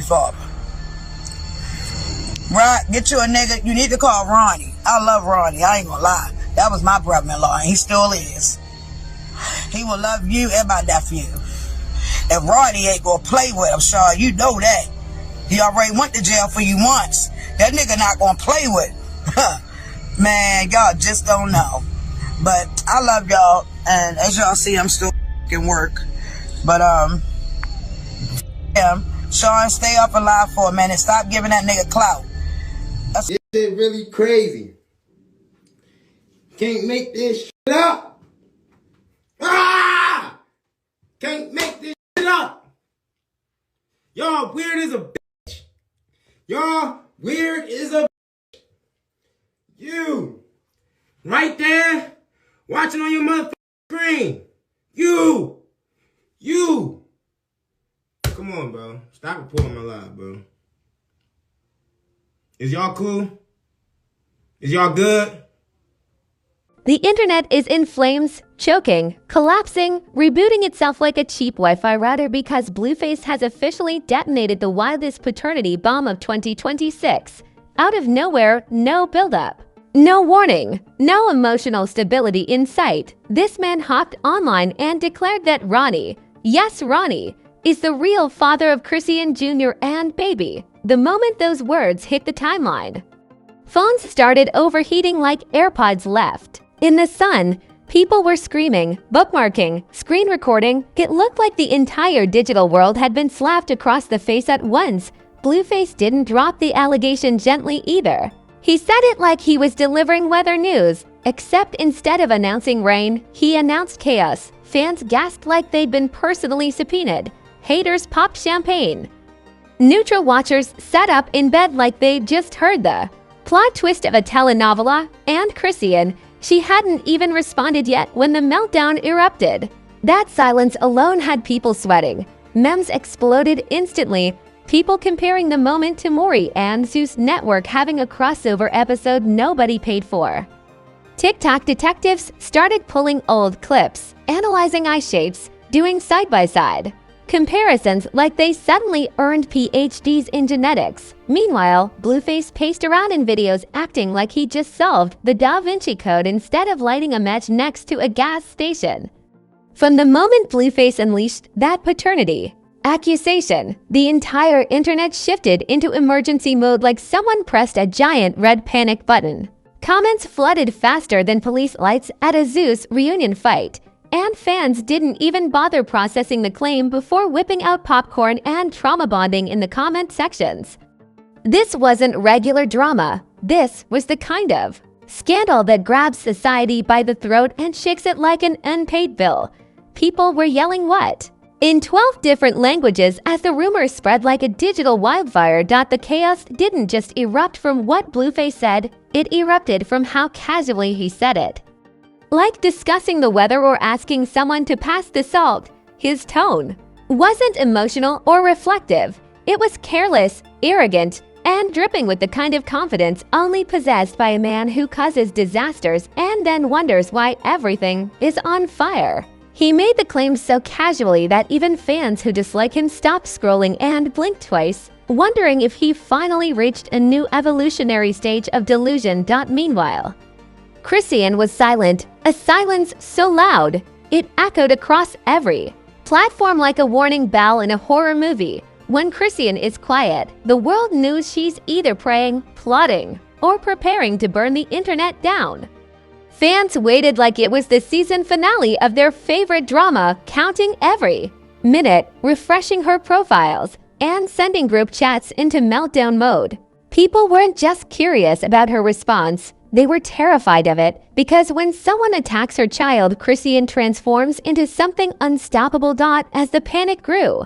baby father. Right, get you a nigga. You need to call Ronnie. I love Ronnie. I ain't gonna lie. That was my brother-in-law, and he still is. He will love you and my nephew. And Ronnie ain't gonna play with him, Sean. You know that. He already went to jail for you once. That nigga not gonna play with. Man, y'all just don't know. But I love y'all, and as y'all see, I'm still in work. But yeah, Sean, stay up alive for a minute. Stop giving that nigga clout. This shit really crazy. Can't make this shit up. Ah! Can't make this shit up. Y'all weird as a bitch. Y'all weird as a bitch. You. Right there. Watching on your motherfucking screen. You. Come on, bro. Stop reporting my live, bro. Is y'all cool? Is y'all good? The internet is in flames, choking, collapsing, rebooting itself like a cheap Wi-Fi router because Blueface has officially detonated the wildest paternity bomb of 2026. Out of nowhere, no buildup. No warning, no emotional stability in sight. This man hopped online and declared that Ronnie, yes Ronnie, is the real father of Chrisean Jr. and baby. The moment those words hit the timeline, phones started overheating like AirPods left. In the sun, people were screaming, bookmarking, screen recording. It looked like the entire digital world had been slapped across the face at once. Blueface didn't drop the allegation gently either. He said it like he was delivering weather news, except instead of announcing rain, he announced chaos. Fans gasped like they'd been personally subpoenaed. Haters popped champagne. Neutral watchers sat up in bed like they'd just heard the plot twist of a telenovela, and Chrisean, she hadn't even responded yet when the meltdown erupted. That silence alone had people sweating. Memes exploded instantly, people comparing the moment to Maury and Zeus Network having a crossover episode nobody paid for. TikTok detectives started pulling old clips, analyzing eye shapes, doing side-by-side comparisons like they suddenly earned PhDs in genetics. Meanwhile, Blueface paced around in videos acting like he just solved the Da Vinci Code instead of lighting a match next to a gas station. From the moment Blueface unleashed that paternity accusation, the entire internet shifted into emergency mode like someone pressed a giant red panic button. Comments flooded faster than police lights at a Zeus reunion fight. And fans didn't even bother processing the claim before whipping out popcorn and trauma bonding in the comment sections. This wasn't regular drama. This was the kind of scandal that grabs society by the throat and shakes it like an unpaid bill. People were yelling what? In 12 different languages as the rumors spread like a digital wildfire. The chaos didn't just erupt from what Blueface said, it erupted from how casually he said it. Like discussing the weather or asking someone to pass the salt, his tone wasn't emotional or reflective. It was careless, arrogant, and dripping with the kind of confidence only possessed by a man who causes disasters and then wonders why everything is on fire. He made the claims so casually that even fans who dislike him stopped scrolling and blinked twice, wondering if he finally reached a new evolutionary stage of delusion. Meanwhile, Chrisean was silent, a silence so loud, it echoed across every platform like a warning bell in a horror movie. When Chrisean is quiet, the world knows she's either praying, plotting, or preparing to burn the internet down. Fans waited like it was the season finale of their favorite drama, counting every minute, refreshing her profiles, and sending group chats into meltdown mode. People weren't just curious about her response, they were terrified of it, because when someone attacks her child, Chrisean transforms into something unstoppable. As the panic grew,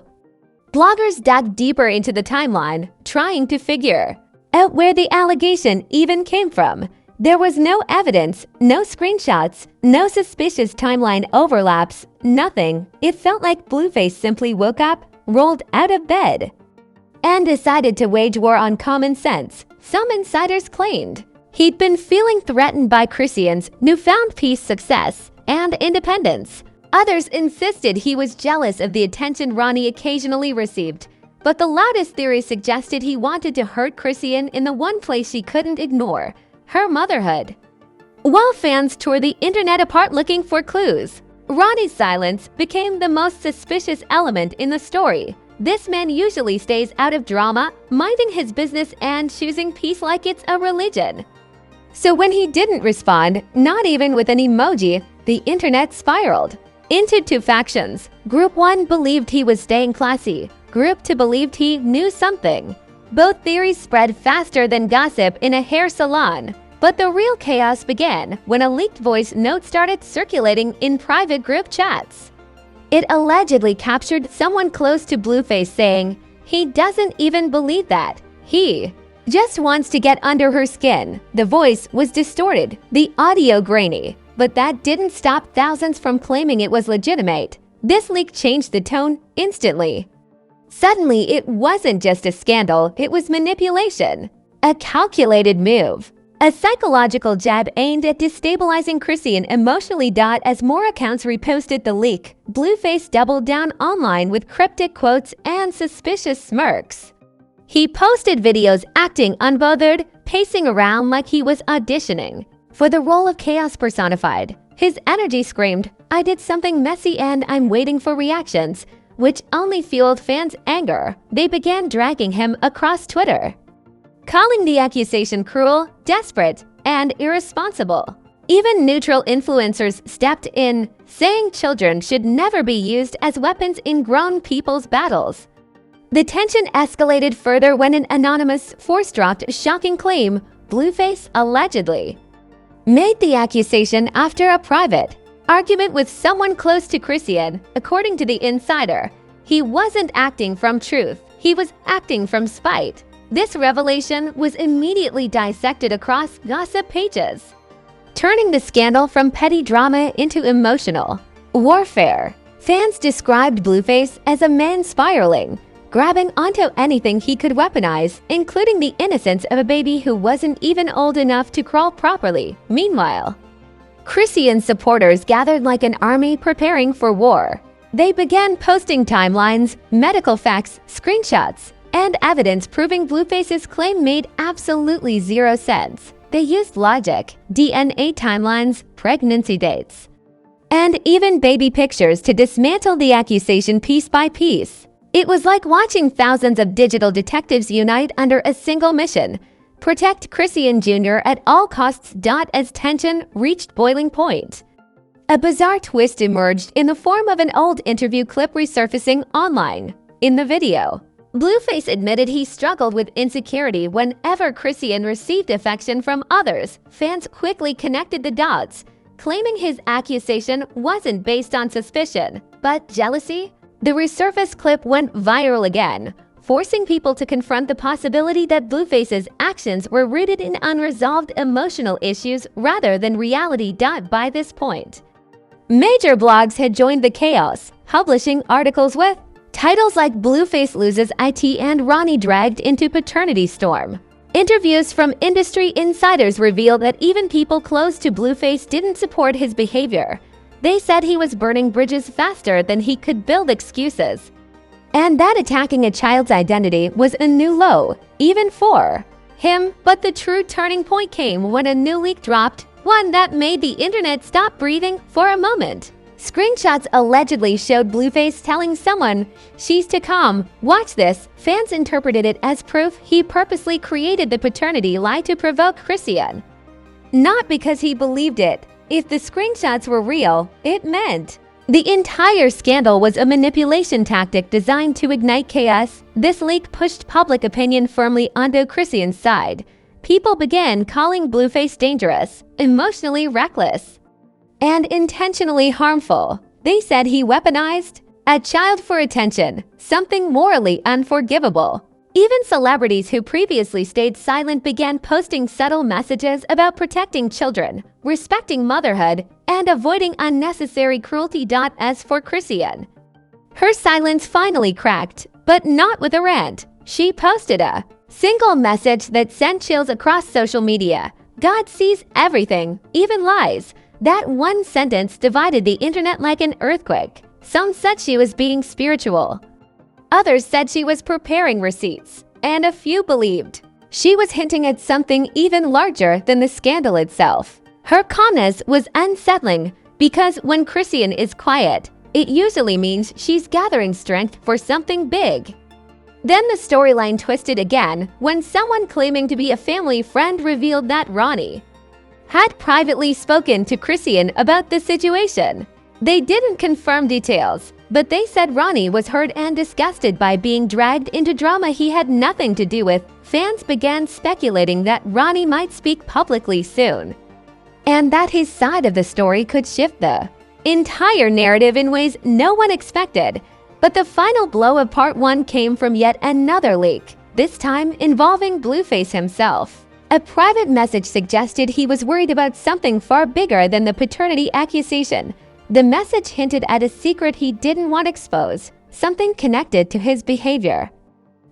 bloggers dug deeper into the timeline, trying to figure out where the allegation even came from. There was no evidence, no screenshots, no suspicious timeline overlaps, nothing. It felt like Blueface simply woke up, rolled out of bed, and decided to wage war on common sense. Some insiders claimed he'd been feeling threatened by Chrisean's newfound peace, success, and independence. Others insisted he was jealous of the attention Ronnie occasionally received. But the loudest theory suggested he wanted to hurt Chrisean in the one place she couldn't ignore, her motherhood. While fans tore the internet apart looking for clues, Ronnie's silence became the most suspicious element in the story. This man usually stays out of drama, minding his business and choosing peace like it's a religion. So when he didn't respond, not even with an emoji, the internet spiraled into two factions. Group 1 believed he was staying classy. Group 2 believed he knew something. Both theories spread faster than gossip in a hair salon. But the real chaos began when a leaked voice note started circulating in private group chats. It allegedly captured someone close to Blueface saying, "He doesn't even believe that. He just wants to get under her skin." The voice was distorted, the audio grainy, but that didn't stop thousands from claiming it was legitimate. This leak changed the tone instantly. Suddenly, it wasn't just a scandal, it was manipulation. A calculated move. A psychological jab aimed at destabilizing Chrisean emotionally. As more accounts reposted the leak, Blueface doubled down online with cryptic quotes and suspicious smirks. He posted videos acting unbothered, pacing around like he was auditioning for the role of chaos personified. His energy screamed, "I did something messy and I'm waiting for reactions," which only fueled fans' anger. They began dragging him across Twitter, calling the accusation cruel, desperate, and irresponsible. Even neutral influencers stepped in, saying children should never be used as weapons in grown people's battles. The tension escalated further when an anonymous force-dropped a shocking claim. Blueface allegedly made the accusation after a private argument with someone close to Chrisean. According to the insider, he wasn't acting from truth, he was acting from spite. This revelation was immediately dissected across gossip pages, turning the scandal from petty drama into emotional warfare. Fans described Blueface as a man spiraling, grabbing onto anything he could weaponize, including the innocence of a baby who wasn't even old enough to crawl properly. Meanwhile, Chrisean supporters gathered like an army preparing for war. They began posting timelines, medical facts, screenshots, and evidence proving Blueface's claim made absolutely zero sense. They used logic, DNA timelines, pregnancy dates, and even baby pictures to dismantle the accusation piece by piece. It was like watching thousands of digital detectives unite under a single mission: protect Chrisean Jr. at all costs. As tension reached boiling point, a bizarre twist emerged in the form of an old interview clip resurfacing online. In the video, Blueface admitted he struggled with insecurity whenever Chrisean received affection from others. Fans quickly connected the dots, claiming his accusation wasn't based on suspicion, but jealousy. The resurfaced clip went viral again, forcing people to confront the possibility that Blueface's actions were rooted in unresolved emotional issues rather than reality. By this point, major blogs had joined the chaos, publishing articles with titles like "Blueface Loses IT" and "Ronnie Dragged into Paternity Storm." Interviews from industry insiders revealed that even people close to Blueface didn't support his behavior. They said he was burning bridges faster than he could build excuses, and that attacking a child's identity was a new low, even for him. But the true turning point came when a new leak dropped, one that made the internet stop breathing for a moment. Screenshots allegedly showed Blueface telling someone, "She's to come, watch this." Fans interpreted it as proof he purposely created the paternity lie to provoke Chrisean, not because he believed it. If the screenshots were real, it meant the entire scandal was a manipulation tactic designed to ignite chaos. This leak pushed public opinion firmly onto Chrisean's side. People began calling Blueface dangerous, emotionally reckless, and intentionally harmful. They said he weaponized a child for attention, something morally unforgivable. Even celebrities who previously stayed silent began posting subtle messages about protecting children, respecting motherhood, and avoiding unnecessary cruelty. As for Chrisean, her silence finally cracked, but not with a rant. She posted a single message that sent chills across social media: "God sees everything, even lies." That one sentence divided the internet like an earthquake. Some said she was being spiritual. Others said she was preparing receipts, and a few believed she was hinting at something even larger than the scandal itself. Her calmness was unsettling because when Chrisean is quiet, it usually means she's gathering strength for something big. Then the storyline twisted again when someone claiming to be a family friend revealed that Ronnie had privately spoken to Chrisean about the situation. They didn't confirm details, but they said Ronnie was hurt and disgusted by being dragged into drama he had nothing to do with. Fans began speculating that Ronnie might speak publicly soon, and that his side of the story could shift the entire narrative in ways no one expected. But the final blow of part 1 came from yet another leak, this time involving Blueface himself. A private message suggested he was worried about something far bigger than the paternity accusation. The message hinted at a secret he didn't want exposed, something connected to his behavior.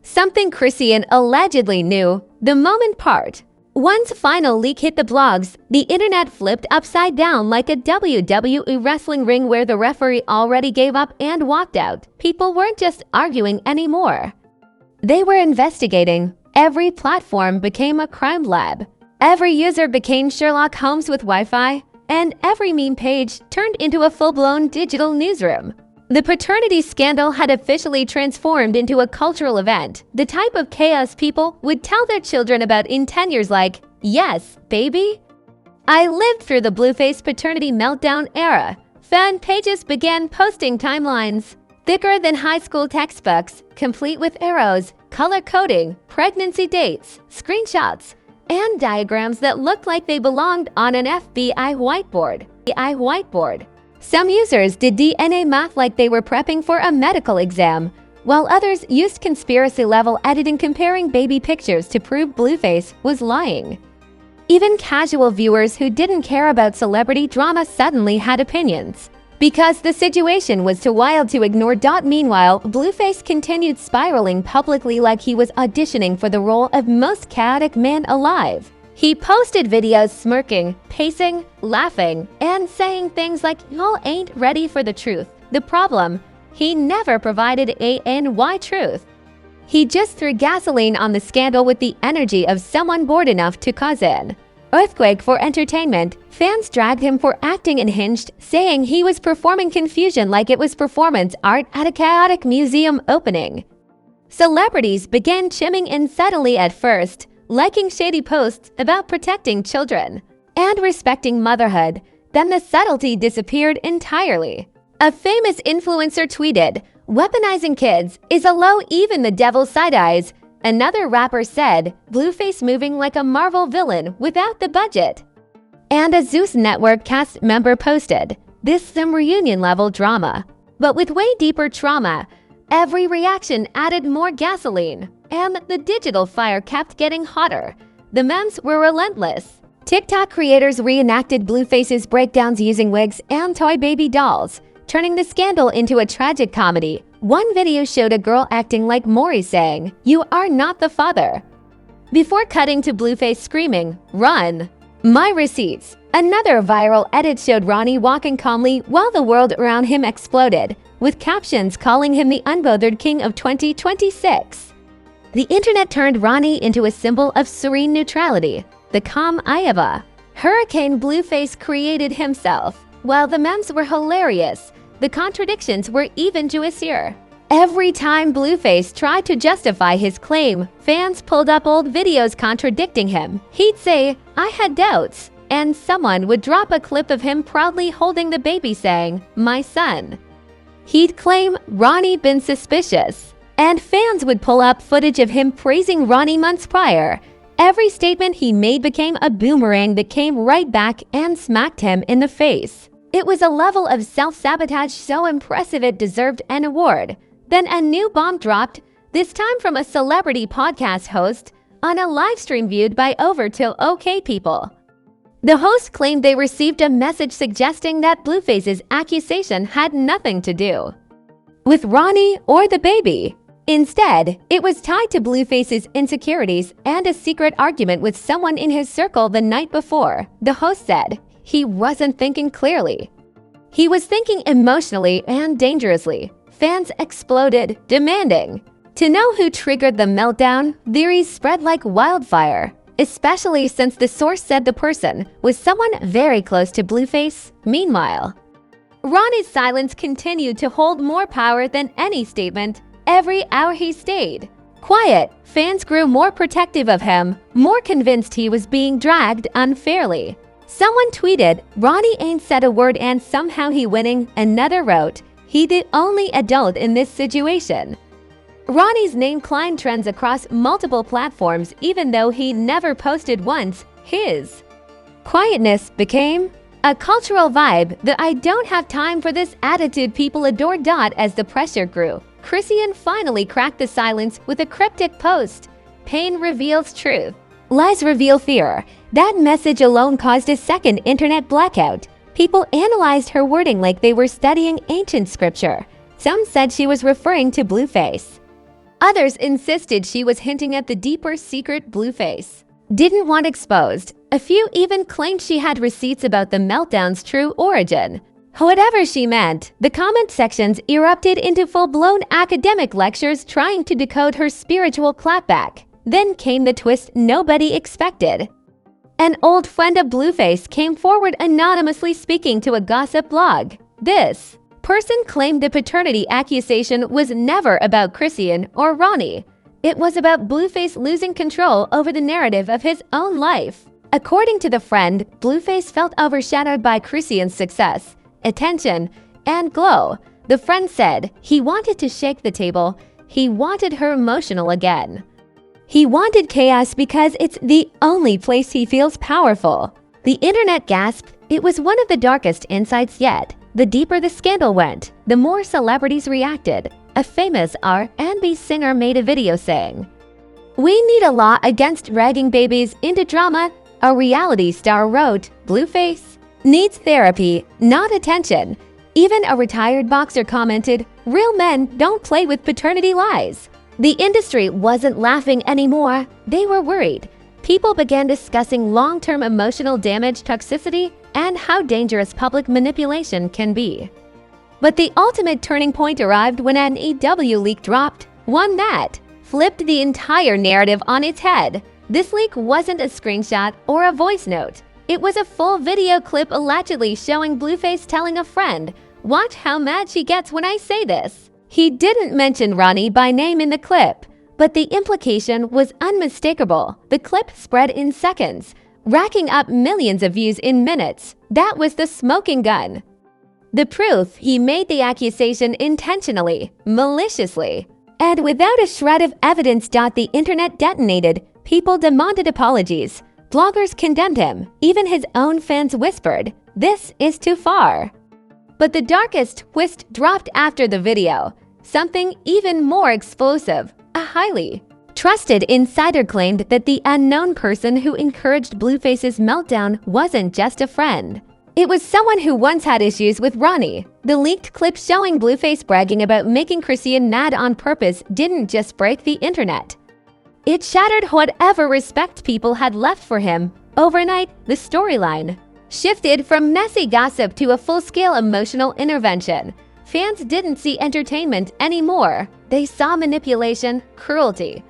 Something Chrisean allegedly knew. The moment part. Once final leak hit the blogs, the internet flipped upside down like a WWE wrestling ring where the referee already gave up and walked out. People weren't just arguing anymore. They were investigating. Every platform became a crime lab. Every user became Sherlock Holmes with Wi-Fi, and every meme page turned into a full-blown digital newsroom. The paternity scandal had officially transformed into a cultural event, the type of chaos people would tell their children about in 10 years like, "Yes, baby." I lived through the Blueface paternity meltdown era. Fan pages began posting timelines thicker than high school textbooks, complete with arrows, color coding, pregnancy dates, screenshots, and diagrams that looked like they belonged on an FBI whiteboard. Some users did DNA math like they were prepping for a medical exam, while others used conspiracy-level editing comparing baby pictures to prove Blueface was lying. Even casual viewers who didn't care about celebrity drama suddenly had opinions, because the situation was too wild to ignore. Meanwhile, Blueface continued spiraling publicly like he was auditioning for the role of most chaotic man alive. He posted videos smirking, pacing, laughing, and saying things like, "Y'all ain't ready for the truth." The problem? He never provided a truth. He just threw gasoline on the scandal with the energy of someone bored enough to cause an earthquake for entertainment. Fans dragged him for acting unhinged, saying he was performing confusion like it was performance art at a chaotic museum opening. Celebrities began chiming in subtly at first, liking shady posts about protecting children and respecting motherhood. Then the subtlety disappeared entirely. A famous influencer tweeted, "Weaponizing kids is a low, even the devil side eyes." Another rapper said, "Blueface moving like a Marvel villain without the budget." And a Zeus Network cast member posted, "This some reunion-level drama." But with way deeper trauma, every reaction added more gasoline, and the digital fire kept getting hotter. The memes were relentless. TikTok creators reenacted Blueface's breakdowns using wigs and toy baby dolls, turning the scandal into a tragic comedy. One video showed a girl acting like Maury saying, "You are not the father," before cutting to Blueface screaming, "Run! My receipts." Another viral edit showed Ronnie walking calmly while the world around him exploded, with captions calling him the unbothered king of 2026. The internet turned Ronnie into a symbol of serene neutrality, the calm Iowa hurricane Blueface created himself. While the memes were hilarious, the contradictions were even juicier. Every time Blueface tried to justify his claim, fans pulled up old videos contradicting him. He'd say, "I had doubts," and someone would drop a clip of him proudly holding the baby saying, "My son." He'd claim Ronnie been suspicious, and fans would pull up footage of him praising Ronnie months prior. Every statement he made became a boomerang that came right back and smacked him in the face. It was a level of self-sabotage so impressive it deserved an award. Then a new bomb dropped, this time from a celebrity podcast host, on a live stream viewed by over 2K people. The host claimed they received a message suggesting that Blueface's accusation had nothing to do with Ronnie or the baby. Instead, it was tied to Blueface's insecurities and a secret argument with someone in his circle the night before. The host said he wasn't thinking clearly. He was thinking emotionally and dangerously. fans exploded, demanding. To know who triggered the meltdown, theories spread like wildfire, especially since the source said the person was someone very close to Blueface. Meanwhile, Ronnie's silence continued to hold more power than any statement every hour he stayed quiet. Fans grew more protective of him, more convinced he was being dragged unfairly. Someone tweeted, "Ronnie ain't said a word and somehow he winning." Another wrote, "He the only adult in this situation." Ronnie's name climbed trends across multiple platforms even though he never posted once. His quietness became a cultural vibe. The "I don't have time for this" attitude people adored. As the pressure grew, Chrisean finally cracked the silence with a cryptic post. "Pain reveals truth. Lies reveal fear." That message alone caused a second internet blackout. People analyzed her wording like they were studying ancient scripture. Some said she was referring to Blueface. Others insisted she was hinting at the deeper secret Blueface didn't want exposed. A few even claimed she had receipts about the meltdown's true origin. Whatever she meant, the comment sections erupted into full-blown academic lectures trying to decode her spiritual clapback. Then came the twist nobody expected. An old friend of Blueface came forward anonymously speaking to a gossip blog. This person claimed the paternity accusation was never about Chrisean or Ronnie. It was about Blueface losing control over the narrative of his own life. According to the friend, Blueface felt overshadowed by Chrisean's success, attention, and glow. The friend said he wanted to shake the table. He wanted her emotional again. He wanted chaos because it's the only place he feels powerful. The internet gasped. It was one of the darkest insights yet. The deeper the scandal went, the more celebrities reacted. A famous R&B singer made a video saying, "We need a law against dragging babies into drama." A reality star wrote, "Blueface needs therapy, not attention." Even a retired boxer commented, "Real men don't play with paternity lies." The industry wasn't laughing anymore. They were worried. People began discussing long-term emotional damage, toxicity, and how dangerous public manipulation can be. But the ultimate turning point arrived when an EW leak dropped, one that flipped the entire narrative on its head. This leak wasn't a screenshot or a voice note. It was a full video clip allegedly showing Blueface telling a friend, "Watch how mad she gets when I say this." He didn't mention Ronnie by name in the clip, but the implication was unmistakable. The clip spread in seconds, racking up millions of views in minutes. That was the smoking gun. The proof he made the accusation intentionally, maliciously, and without a shred of evidence. The internet detonated. People demanded apologies. Bloggers condemned him. Even his own fans whispered, "This is too far." But the darkest twist dropped after the video. Something even more explosive. A highly trusted insider claimed that the unknown person who encouraged Blueface's meltdown wasn't just a friend. It was someone who once had issues with Ronnie. The leaked clip showing Blueface bragging about making Chrisean mad on purpose didn't just break the internet. It shattered whatever respect people had left for him. Overnight, the storyline shifted from messy gossip to a full-scale emotional intervention. Fans didn't see entertainment anymore. They saw manipulation, cruelty,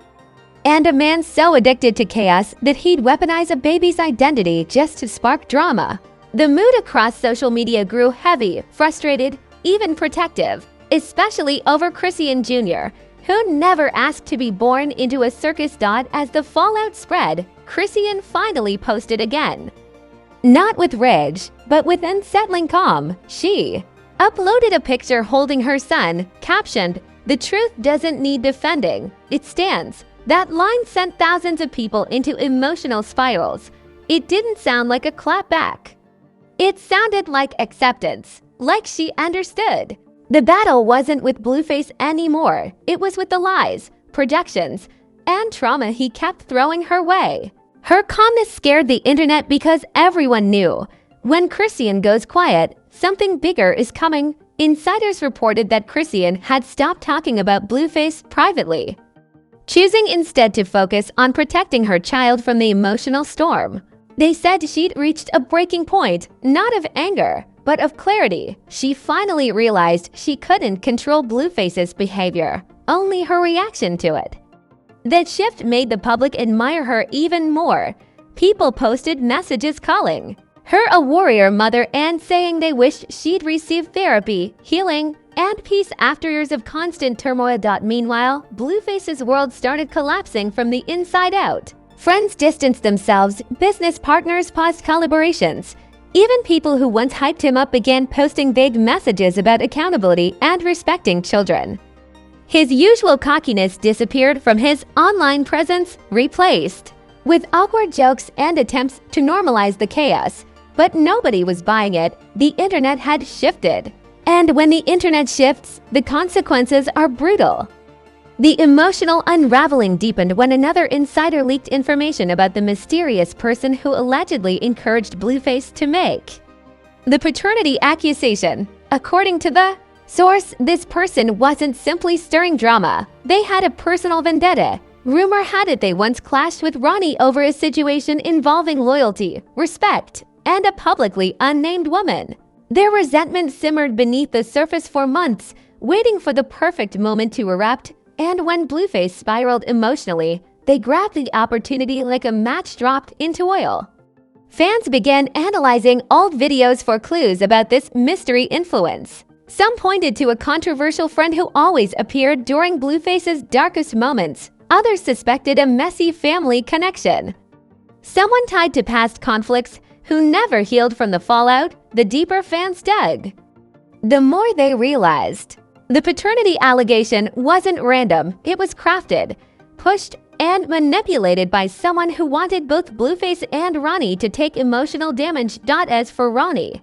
and a man so addicted to chaos that he'd weaponize a baby's identity just to spark drama. The mood across social media grew heavy, frustrated, even protective, especially over Chrisean Jr., who never asked to be born into a circus. As the fallout spread, Chrisean finally posted again. Not with rage, but with unsettling calm. She uploaded a picture holding her son, captioned, "The truth doesn't need defending, it stands." That line sent thousands of people into emotional spirals. It didn't sound like a clapback. It sounded like acceptance, like she understood. The battle wasn't with Blueface anymore. It was with the lies, projections, and trauma he kept throwing her way. Her calmness scared the internet because everyone knew, when Chrisean goes quiet, something bigger is coming. Insiders reported that Chrisean had stopped talking about Blueface privately, choosing instead to focus on protecting her child from the emotional storm. They said she'd reached a breaking point, not of anger, but of clarity. She finally realized she couldn't control Blueface's behavior, only her reaction to it. That shift made the public admire her even more. People posted messages calling her a warrior mother and saying they wished she'd received therapy, healing, and peace after years of constant turmoil. Meanwhile, Blueface's world started collapsing from the inside out. Friends distanced themselves, business partners paused collaborations. Even people who once hyped him up began posting vague messages about accountability and respecting children. His usual cockiness disappeared from his online presence, replaced with awkward jokes and attempts to normalize the chaos. But nobody was buying it. The internet had shifted. And when the internet shifts, the consequences are brutal. The emotional unraveling deepened when another insider leaked information about the mysterious person who allegedly encouraged Blueface to make the paternity accusation. According to the source, this person wasn't simply stirring drama. They had a personal vendetta. Rumor had it they once clashed with Ronnie over a situation involving loyalty, respect, and a publicly unnamed woman. Their resentment simmered beneath the surface for months, waiting for the perfect moment to erupt, and when Blueface spiraled emotionally, they grabbed the opportunity like a match dropped into oil. Fans began analyzing old videos for clues about this mystery influence. Some pointed to a controversial friend who always appeared during Blueface's darkest moments. Others suspected a messy family connection. Someone tied to past conflicts who never healed from the fallout. The deeper fans dug, the more they realized the paternity allegation wasn't random. It was crafted, pushed, and manipulated by someone who wanted both Blueface and Ronnie to take emotional damage. As for Ronnie,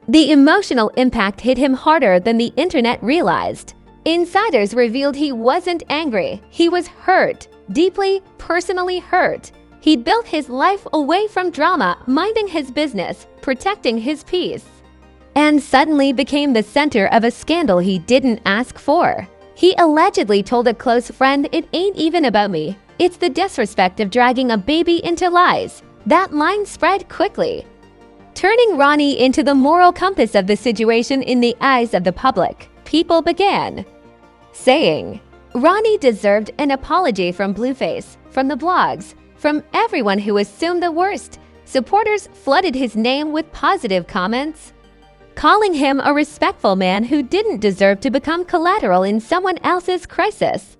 the emotional impact hit him harder than the internet realized. Insiders revealed he wasn't angry. He was hurt, deeply, personally hurt. He'd built his life away from drama, minding his business, protecting his peace, and suddenly became the center of a scandal he didn't ask for. He allegedly told a close friend, "It ain't even about me. It's the disrespect of dragging a baby into lies." That line spread quickly, turning Ronnie into the moral compass of the situation in the eyes of the public. People began saying Ronnie deserved an apology from Blueface, from the blogs, from everyone who assumed the worst. Supporters flooded his name with positive comments, calling him a respectful man who didn't deserve to become collateral in someone else's crisis.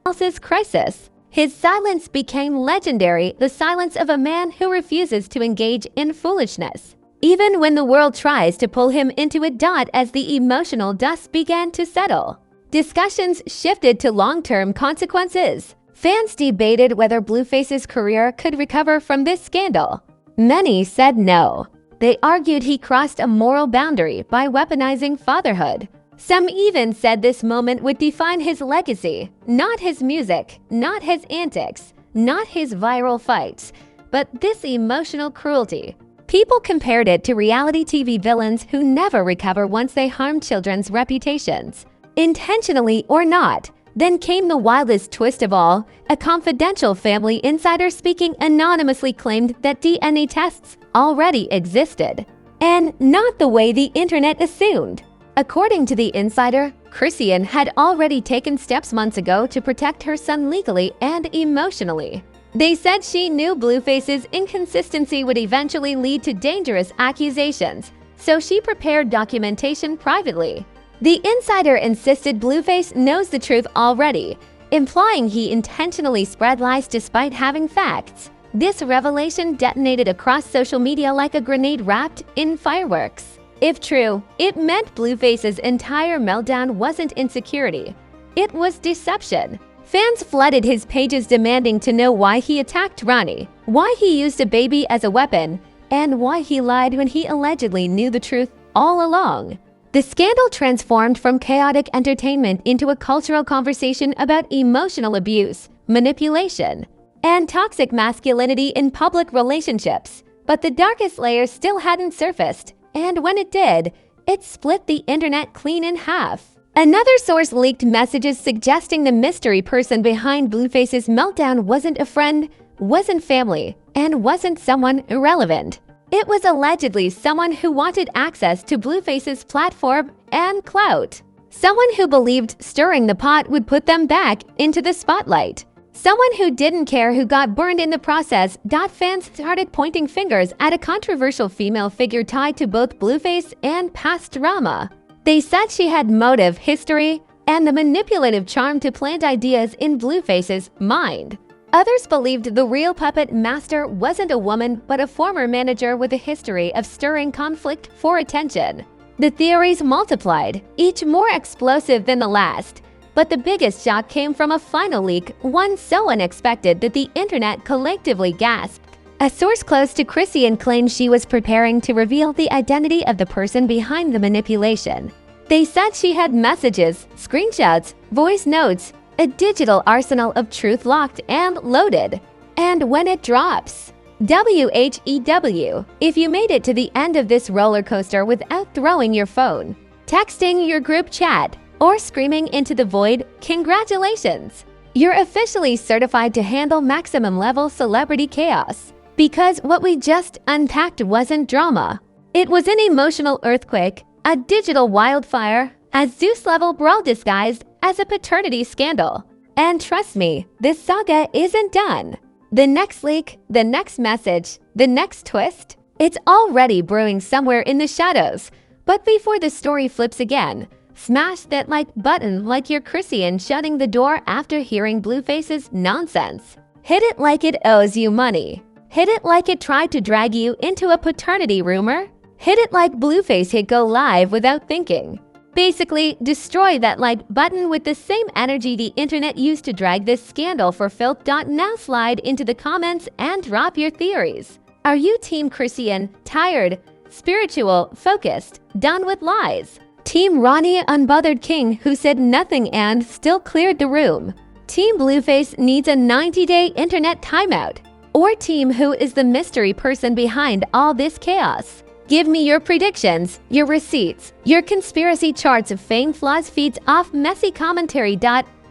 His silence became legendary, the silence of a man who refuses to engage in foolishness, even when the world tries to pull him into it. As the emotional dust began to settle, discussions shifted to long-term consequences. Fans debated whether Blueface's career could recover from this scandal. Many said no. They argued he crossed a moral boundary by weaponizing fatherhood. Some even said this moment would define his legacy, not his music, not his antics, not his viral fights, but this emotional cruelty. People compared it to reality TV villains who never recover once they harm children's reputations, intentionally or not. Then came the wildest twist of all. A confidential family insider speaking anonymously claimed that DNA tests already existed, and not the way the internet assumed. According to the insider, Chrisean had already taken steps months ago to protect her son legally and emotionally. They said she knew Blueface's inconsistency would eventually lead to dangerous accusations, so she prepared documentation privately. The insider insisted Blueface knows the truth already, implying he intentionally spread lies despite having facts. This revelation detonated across social media like a grenade wrapped in fireworks. If true, it meant Blueface's entire meltdown wasn't insecurity. It was deception. Fans flooded his pages demanding to know why he attacked Ronnie, why he used a baby as a weapon, and why he lied when he allegedly knew the truth all along. The scandal transformed from chaotic entertainment into a cultural conversation about emotional abuse, manipulation, and toxic masculinity in public relationships. But the darkest layers still hadn't surfaced, and when it did, it split the internet clean in half. Another source leaked messages suggesting the mystery person behind Blueface's meltdown wasn't a friend, wasn't family, and wasn't someone irrelevant. It was allegedly someone who wanted access to Blueface's platform and clout. Someone who believed stirring the pot would put them back into the spotlight. Someone who didn't care who got burned in the process. Fans started pointing fingers at a controversial female figure tied to both Blueface and past drama. They said she had motive, history, and the manipulative charm to plant ideas in Blueface's mind. Others believed the real puppet master wasn't a woman but a former manager with a history of stirring conflict for attention. The theories multiplied, each more explosive than the last. But the biggest shock came from a final leak, one so unexpected that the internet collectively gasped. A source close to Chrisean claimed she was preparing to reveal the identity of the person behind the manipulation. They said she had messages, screenshots, voice notes, a digital arsenal of truth locked and loaded. And when it drops, WHEW, if you made it to the end of this roller coaster without throwing your phone, texting your group chat, or screaming into the void, congratulations! You're officially certified to handle maximum level celebrity chaos. Because what we just unpacked wasn't drama. It was an emotional earthquake, a digital wildfire, a Zeus-level brawl disguised as a paternity scandal. And trust me, this saga isn't done. The next leak, the next message, the next twist, it's already brewing somewhere in the shadows. But before the story flips again, smash that like button like you're Chrisean shutting the door after hearing Blueface's nonsense. Hit it like it owes you money. Hit it like it tried to drag you into a paternity rumor. Hit it like Blueface hit go live without thinking. Basically, destroy that like button with the same energy the internet used to drag this scandal for filth. Now slide into the comments and drop your theories. Are you Team Chrisean, tired, spiritual, focused, done with lies? Team Ronnie, unbothered king who said nothing and still cleared the room? Team Blueface needs a 90-day internet timeout? Or team who is the mystery person behind all this chaos? Give me your predictions, your receipts, your conspiracy charts of fame flaws feeds off messy commentary.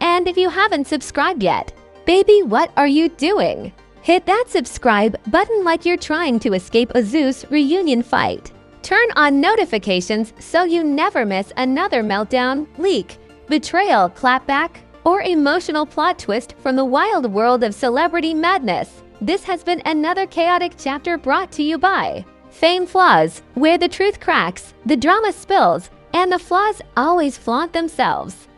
And if you haven't subscribed yet, baby, what are you doing? Hit that subscribe button like you're trying to escape a Zeus reunion fight. Turn on notifications so you never miss another meltdown, leak, betrayal, clapback, or emotional plot twist from the wild world of celebrity madness. This has been another chaotic chapter brought to you by Fame Flaws, where the truth cracks, the drama spills, and the flaws always flaunt themselves.